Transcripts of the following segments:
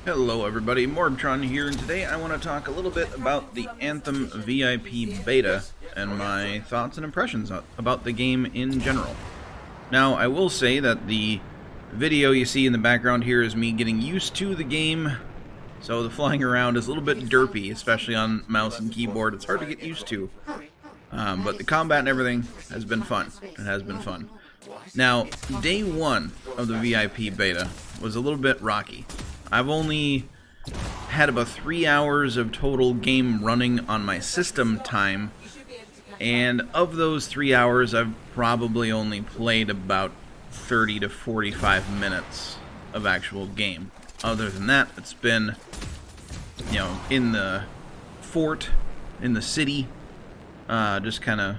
Hello everybody, MorbTron here, and today I want to talk a little bit about the Anthem VIP beta and my thoughts and impressions about the game in general. Now, I will say that the video you see in the background here is me getting used to the game, so the flying around is a little bit derpy, especially on mouse and keyboard. It's hard to get used to, but the combat and everything has been fun. It has been fun. Now, day one of the VIP beta was a little bit rocky. I've only had about 3 hours of total game running on my system time, and of those 3 hours, I've probably only played about 30 to 45 minutes of actual game. Other than that, it's been, in the fort, in the city, just kind of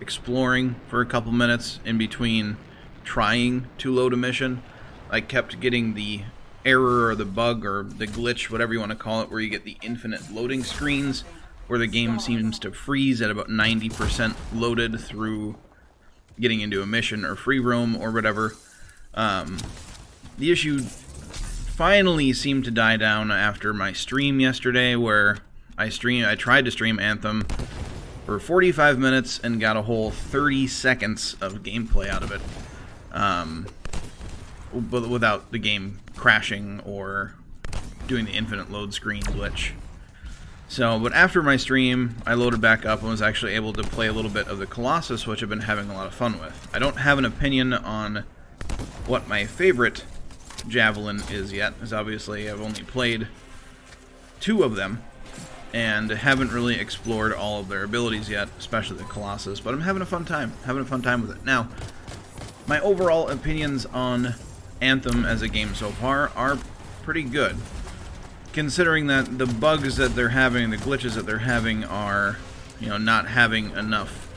exploring for a couple minutes in between trying to load a mission. I kept getting the error or the bug or the glitch, whatever you want to call it, where you get the infinite loading screens where the game seems to freeze at about 90% loaded through getting into a mission or free roam or whatever. The issue finally seemed to die down after my stream yesterday, where I tried to stream Anthem for 45 minutes and got a whole 30 seconds of gameplay out of it. But without the game crashing or doing the infinite load screen glitch. But after my stream, I loaded back up and was actually able to play a little bit of the Colossus, which I've been having a lot of fun with. I don't have an opinion on what my favorite Javelin is yet, as obviously I've only played 2 of them, and haven't really explored all of their abilities yet, especially the Colossus, but I'm having a fun time with it. Now, my overall opinions on Anthem as a game so far are pretty good, considering that the bugs that they're having, the glitches that they're having are, not having enough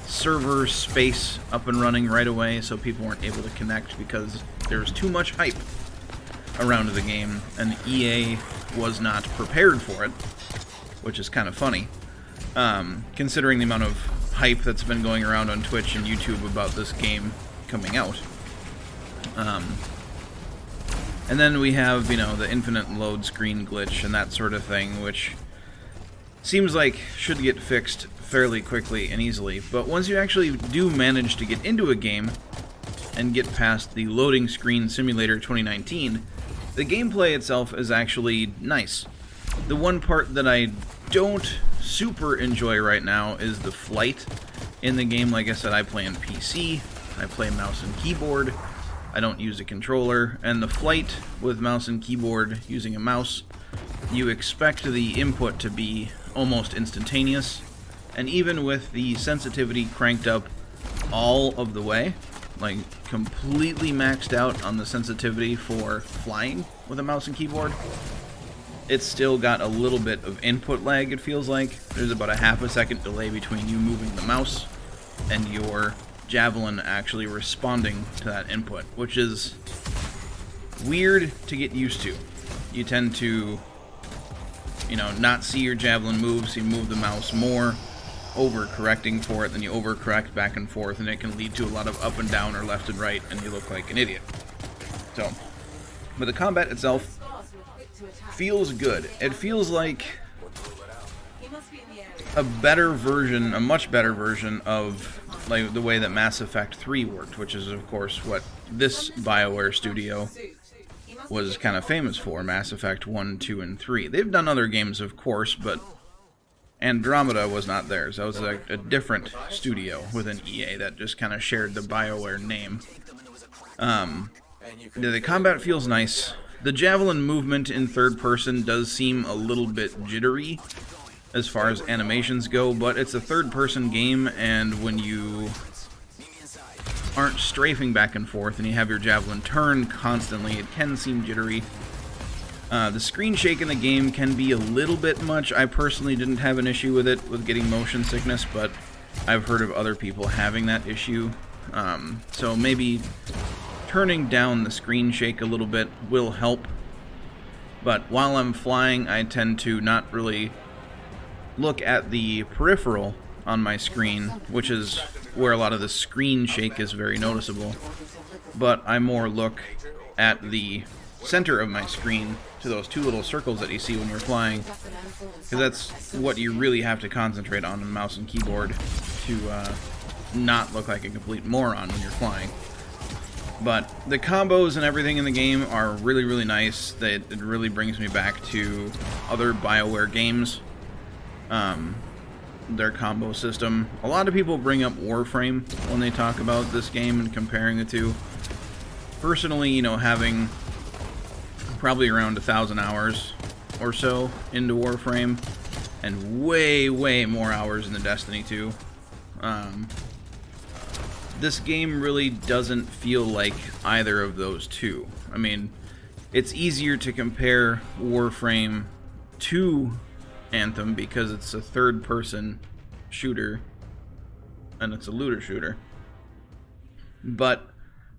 server space up and running right away, so people weren't able to connect because there's too much hype around the game, and EA was not prepared for it, which is kind of funny, considering the amount of hype that's been going around on Twitch and YouTube about this game coming out. And then we have, the infinite load screen glitch and that sort of thing, which seems like should get fixed fairly quickly and easily. But once you actually do manage to get into a game and get past the Loading Screen Simulator 2019, the gameplay itself is actually nice. The one part that I don't super enjoy right now is the flight in the game. Like I said, I play on PC, I play mouse and keyboard, I don't use a controller, and the flight with mouse and keyboard using a mouse, you expect the input to be almost instantaneous, and even with the sensitivity cranked up all of the way, like completely maxed out on the sensitivity for flying with a mouse and keyboard, it's still got a little bit of input lag, it feels like. There's about a half a second delay between you moving the mouse and your Javelin actually responding to that input, which is weird to get used to. You tend to, not see your Javelin move, so you move the mouse more, overcorrecting for it, then you overcorrect back and forth, and it can lead to a lot of up and down or left and right, and you look like an idiot. But the combat itself feels good. It feels like a much better version of like the way that Mass Effect 3 worked, which is of course what this BioWare studio was kind of famous for, Mass Effect 1, 2, and 3. They've done other games, of course, but Andromeda was not theirs. That was a different studio within EA that just kind of shared the BioWare name. The combat feels nice. The Javelin movement in third person does seem a little bit jittery as far as animations go, but it's a third-person game, and when you aren't strafing back and forth and you have your Javelin turn constantly, it can seem jittery. The screen shake in the game can be a little bit much. I personally didn't have an issue with it, with getting motion sickness, but I've heard of other people having that issue. So maybe turning down the screen shake a little bit will help. But while I'm flying, I tend to not really look at the peripheral on my screen, which is where a lot of the screen shake is very noticeable, but I more look at the center of my screen to those two little circles that you see when you're flying, because that's what you really have to concentrate on mouse and keyboard to not look like a complete moron when you're flying. But the combos and everything in the game are really, really nice. It really brings me back to other BioWare games. Their combo system. A lot of people bring up Warframe when they talk about this game and comparing the two. Personally, you know, having probably around 1,000 hours or so into Warframe, and way, way more hours into Destiny 2. This game really doesn't feel like either of those two. I mean, it's easier to compare Warframe to Anthem because it's a third-person shooter and it's a looter shooter. But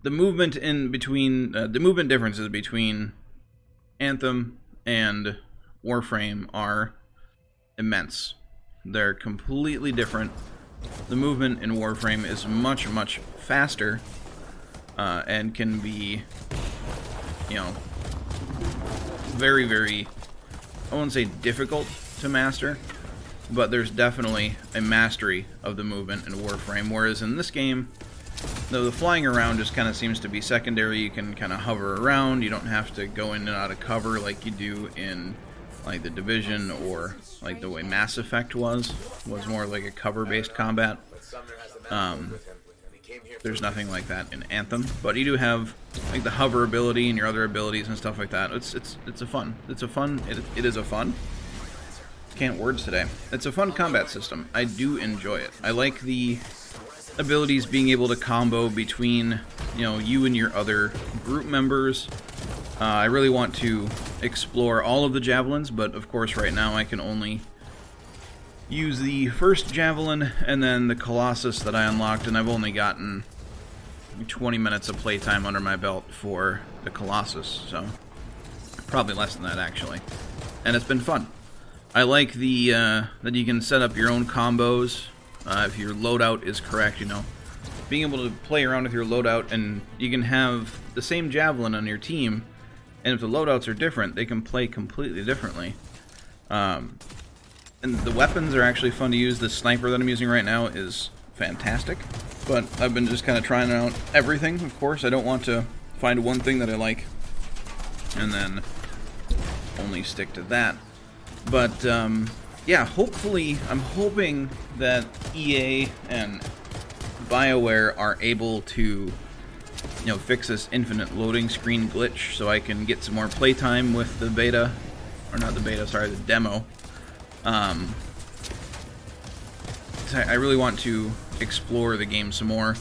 the movement in between, the movement differences between Anthem and Warframe are immense. They're completely different. The movement in Warframe is much, much faster, and can be, you know, very, very, I wouldn't say difficult to master, but there's definitely a mastery of the movement in Warframe, whereas in this game, though the flying around just kind of seems to be secondary. You can kind of hover around, you don't have to go in and out of cover like you do in like the Division, or like the way Mass Effect was more like a cover-based combat. There's nothing like that in Anthem, but you do have like the hover ability and your other abilities and stuff like that. It is a fun. Can't words today. It's a fun combat system. I do enjoy it. I like the abilities being able to combo between, you know, you and your other group members. I really want to explore all of the javelins, but of course right now I can only use the first javelin and then the Colossus that I unlocked, and I've only gotten 20 minutes of playtime under my belt for the Colossus, so probably less than that actually. And it's been fun. I like the that you can set up your own combos if your loadout is correct, you know. Being able to play around with your loadout, and you can have the same javelin on your team, and if the loadouts are different, they can play completely differently. And the weapons are actually fun to use. The sniper that I'm using right now is fantastic, but I've been just kind of trying out everything, of course. I don't want to find one thing that I like and then only stick to that. But, yeah, hopefully, I'm hoping that EA and BioWare are able to, you know, fix this infinite loading screen glitch so I can get some more playtime with the beta, or not the beta, sorry, the demo. I really want to explore the game some more,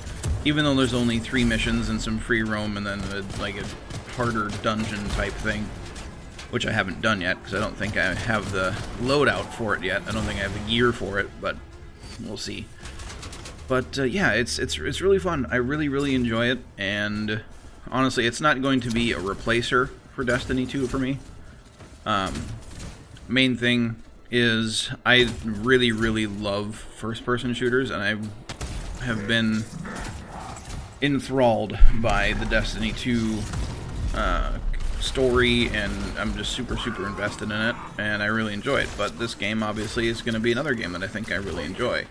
even though there's only 3 missions and some free roam and then like a harder dungeon type thing, which I haven't done yet because I don't think I have the loadout for it yet. I don't think I have the gear for it, but we'll see. But yeah, it's really fun. I really enjoy it, and honestly, it's not going to be a replacer for Destiny 2 for me. Main thing is I really love first-person shooters, and I have been enthralled by the Destiny 2 story, and I'm just super invested in it, and I really enjoy it. But this game obviously is going to be another game that I think I really enjoy.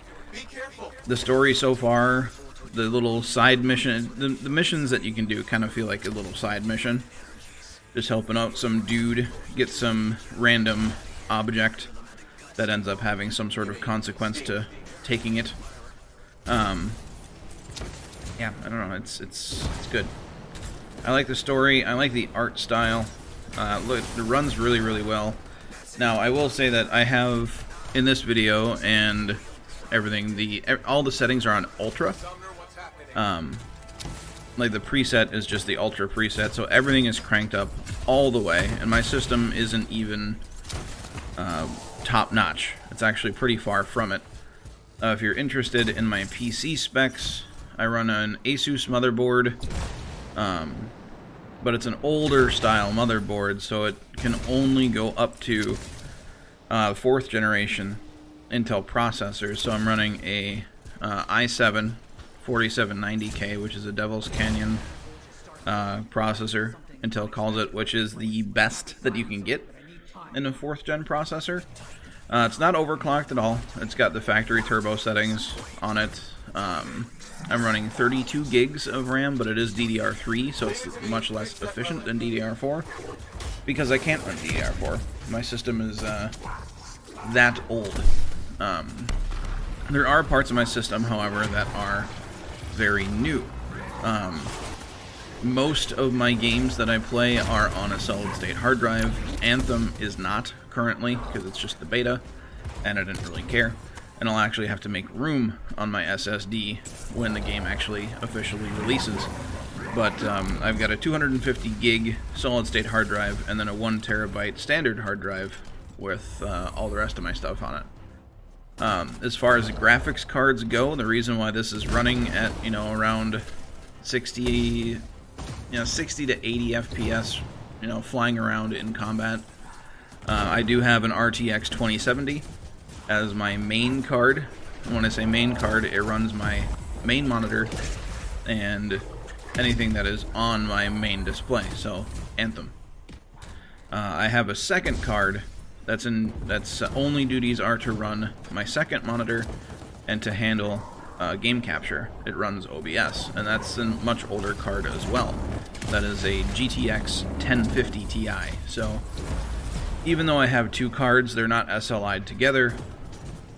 The story so far, the little side mission, the missions that you can do kind of feel like a little side mission. Just helping out some dude get some random object that ends up having some sort of consequence to taking it. Yeah, I don't know, it's good. I like the story, I like the art style. Look, it runs really well. Now, I will say that I have, in this video and everything, all the settings are on Ultra. Like the preset is just the Ultra preset, so everything is cranked up all the way, and my system isn't even top-notch. It's actually pretty far from it. If you're interested in my PC specs, I run an Asus motherboard, but it's an older style motherboard, so it can only go up to 4th generation Intel processors. So I'm running a i7 4790K, which is a Devil's Canyon processor, Intel calls it, which is the best that you can get in a 4th gen processor. It's not overclocked at all. It's got the factory turbo settings on it. I'm running 32 gigs of RAM, but it is DDR3, so it's much less efficient than DDR4, because I can't run DDR4. My system is that old. There are parts of my system, however, that are very new. Most of my games that I play are on a solid-state hard drive. Anthem is not currently, because it's just the beta, and I didn't really care. And I'll actually have to make room on my SSD when the game actually officially releases. But I've got a 250 gig solid-state hard drive, and then a 1 terabyte standard hard drive with all the rest of my stuff on it. As far as the graphics cards go, the reason why this is running at, around 60 to 80 FPS, flying around in combat. I do have an RTX 2070 as my main card. And when I say main card, it runs my main monitor and anything that is on my main display, so Anthem. I have a second card that's only duties are to run my second monitor and to handle game capture. It runs OBS, and that's a much older card as well. That is a GTX 1050 Ti. So even though I have 2 cards, they're not SLI'd together.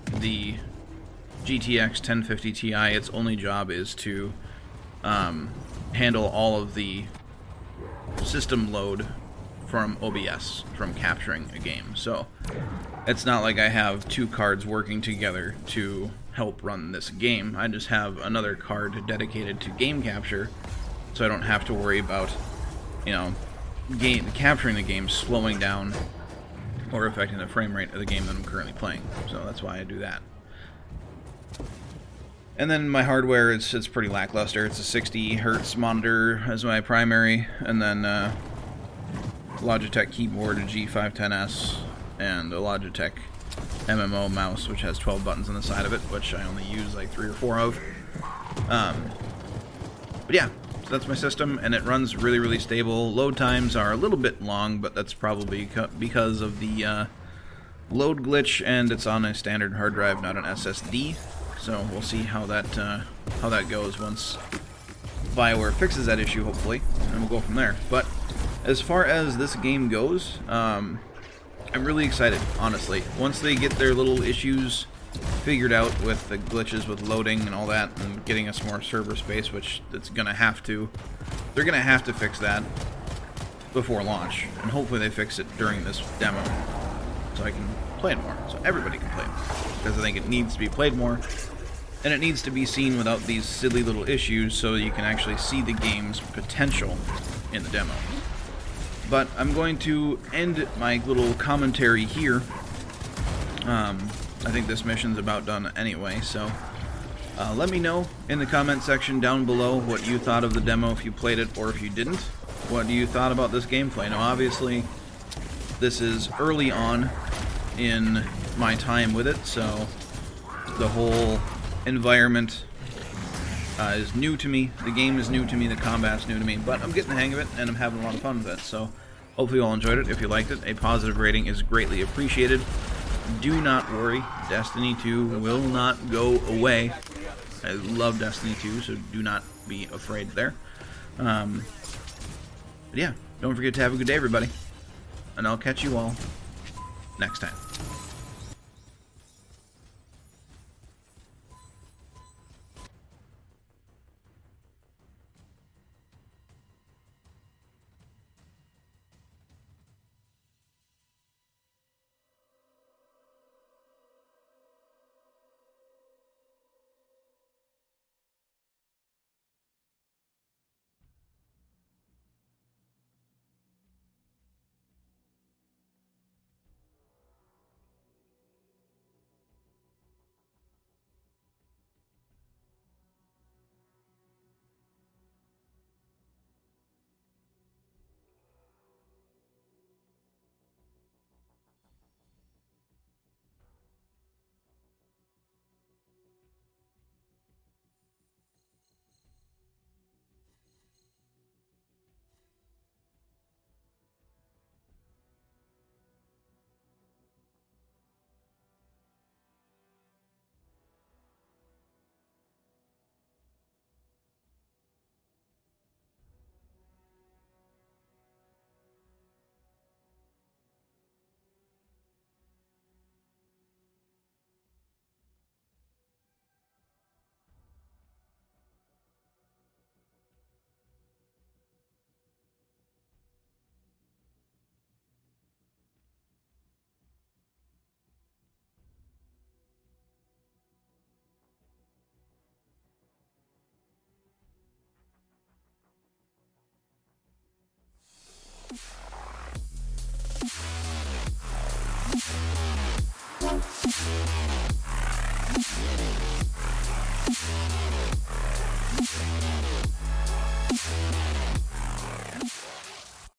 The GTX 1050 Ti, its only job is to handle all of the system load from OBS, from capturing a game. So it's not like I have 2 cards working together to help run this game. I just have another card dedicated to game capture, so I don't have to worry about, capturing the game slowing down or affecting the frame rate of the game that I'm currently playing. So that's why I do that. And then my hardware, it's pretty lackluster. It's a 60 hertz monitor as my primary, and then Logitech keyboard, a G510S, and a Logitech MMO mouse, which has 12 buttons on the side of it, which I only use like 3 or 4 of. But yeah, so that's my system, and it runs really, really stable. Load times are a little bit long, but that's probably because of the load glitch, and it's on a standard hard drive, not an SSD. So we'll see how that goes once BioWare fixes that issue, hopefully, and we'll go from there. But as far as this game goes, I'm really excited, honestly. Once they get their little issues figured out with the glitches with loading and all that, and getting us more server space, which it's gonna have to, they're gonna have to fix that before launch, and hopefully they fix it during this demo, so I can play it more, so everybody can play it more, because I think it needs to be played more, and it needs to be seen without these silly little issues, so you can actually see the game's potential in the demo. But I'm going to end my little commentary here. I think this mission's about done anyway, so let me know in the comment section down below what you thought of the demo, if you played it or if you didn't. What do you thought about this gameplay? Now, obviously, this is early on in my time with it, so the whole environment is new to me, the game is new to me, the combat's new to me, but I'm getting the hang of it, and I'm having a lot of fun with it, so hopefully you all enjoyed it. If you liked it, a positive rating is greatly appreciated. Do not worry, Destiny 2 will not go away. I love Destiny 2, so do not be afraid there. But yeah, don't forget to have a good day, everybody, and I'll catch you all next time.